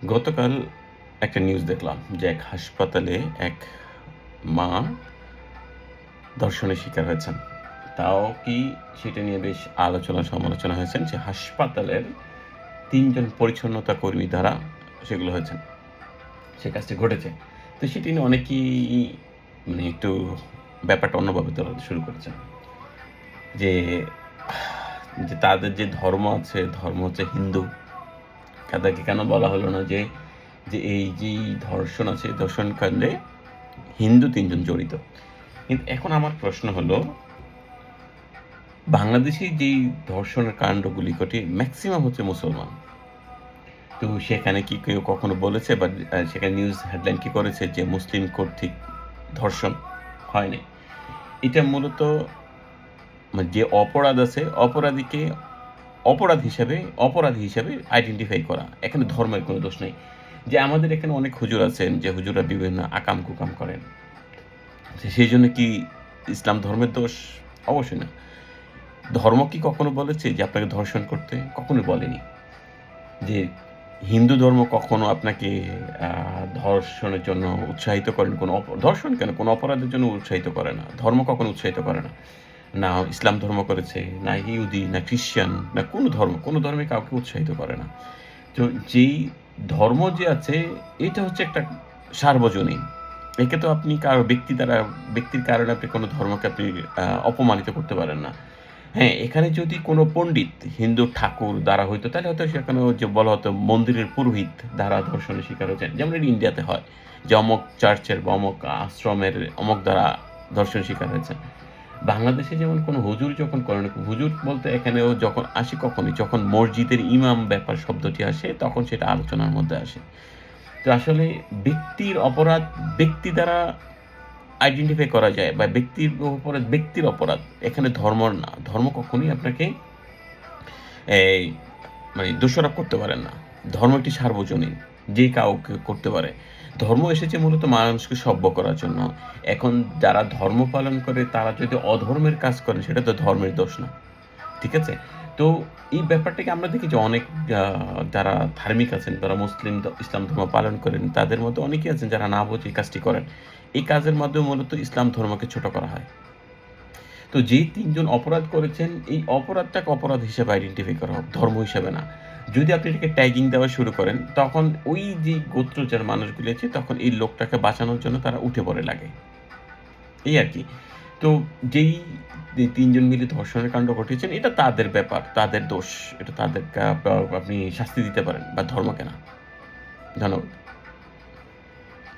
গতকাল একটা নিউজ দেখলাম যে এক হাসপাতালে এক মা ধর্ষণের শিকার হয়েছেন। তাও কি সেটা নিয়ে বেশ আলোচনা সমালোচনা হয়েছেন যে হাসপাতালের ৩ জন পরিচ্ছন্নতা কর্মী দ্বারা সেগুলো হয়েছেন। সে কাজটি ঘটেছে। তো সেটি নিয়ে অনেকেই একটু ব্যাপারটা অন্যভাবে তোলা শুরু করেছেন। যে যে তাদের যে ধর্ম আছে, ধর্ম হচ্ছে হিন্দু। তাদেরকে কেন বলা হলো না যে, এই যে ধর্ষণ আছে, এই ধর্ষণ কাণ্ডে হিন্দু ৩ জন জড়িত। কিন্তু এখন আমার প্রশ্ন হলো, বাংলাদেশে যেই ধর্ষণের কাণ্ডগুলি ঘটে ম্যাক্সিমাম হচ্ছে মুসলমান। তো সেখানে কি কেউ কখনো বলেছে বা সেখানে নিউজ হেডলাইন কি করেছে যে মুসলিম কর্তৃক ধর্ষণ? হয়নি। এটা মূলত যে অপরাধ আছে, অপরাধী হিসাবে আইডেন্টিফাই করা। এখানে ধর্মের কোনো দোষ নেই। যে আমাদের এখানে অনেক হুজুর আছেন যে হুজুররা বিভিন্ন আকাম-কুকাম করেন। সেইজন্য কি ইসলাম ধর্মের দোষ? অবশ্যই না। ধর্ম কি কখনো বলেছে যে আপনাকে ধর্ষণ করতে? কখনোই বলেনি। যে হিন্দু ধর্ম কখনো আপনাকে আ ধর্ষণের জন্য উৎসাহিত করেন, ধর্ষণ কেন? কোনো অপরাধের জন্য উৎসাহিত করে না। ধর্ম কখনো উৎসাহিত করে না। না ইসলাম ধর্ম করেছে, না ইহুদি, না খ্রিস্টান, না কোনো ধর্মই কাউকে উৎসাহিত করে না। তো যেই ধর্ম যে আছে, এটা হচ্ছে একটা সার্বজনীন। একে তো আপনি কারো ব্যক্তির কারণে আপনি কোনো ধর্মকে আপনি অপমানিত করতে পারেন না। হ্যাঁ, এখানে যদি কোনো পণ্ডিত হিন্দু ঠাকুর দ্বারা হইতো, তাহলে হয়তো সেখানেও যে বলা হতো মন্দিরের পুরোহিত দ্বারা ধর্ষণের শিকার হয়েছেন। যেমন এটা ইন্ডিয়াতে হয় যে অমুক চার্চের বা অমুক আশ্রমের অমুক দ্বারা ধর্ষণের শিকার হয়েছেন। বাংলাদেশে যেমন কোনো হুজুর যখন করেন, হুজুর বলতে এখানেও যখন আসে কখনই, যখন মসজিদের ইমাম ব্যাপার শব্দটি আসে, তখন সেটা আলোচনার মধ্যে আসে। তো আসলে ব্যক্তির অপরাধ ব্যক্তি দ্বারা আইডেন্টিফাই করা যায় বা ব্যক্তির অপরাধ। এখানে ধর্মর না। ধর্ম কখনোই আপনাকে এই দোষারোপ করতে পারেন না। ধর্ম একটি সার্বজনীন। যে কাউকে করতে পারে। ধর্ম এসেছে মূলত মানুষকে সভ্য করার জন্য। এখন যারা ধর্ম পালন করে তারা যদি অধর্মের কাজ করে সেটা তো ধর্মের দোষ না। ঠিক আছে? তো এই ব্যাপারটাকে আমরা দেখি যে অনেক আ যারা ধার্মিক আছেন, যারা ইসলাম ধর্ম পালন করেন, তাদের মধ্যে অনেকেই আছেন যারা না বুঝে এই কাজটি করেন। এই কাজের মাধ্যমে মূলত ইসলাম ধর্মকে ছোট করা হয়। তো যেই ৩ জন অপরাধ করেছেন, এই অপরাধটাকে অপরাধ হিসেবে আইডেন্টিফাই করা হোক, ধর্ম হিসেবে না। যদি আপনি এটাকে ট্যাগিং দেওয়া শুরু করেন, তখন ওই যে গোত্র যার মানুষগুলি আছে, তখন এই লোকটাকে বাঁচানোর জন্য তারা উঠে পড়ে লাগে। এই আরকি। তো যেই ৩ জন মিলে ধর্ষণের কাণ্ড ঘটিয়েছেন, এটা তাদের ব্যাপার, তাদের দোষ। এটা তাদের আপনি শাস্তি দিতে পারেন, বা ধর্মকে না। ধন্যবাদ।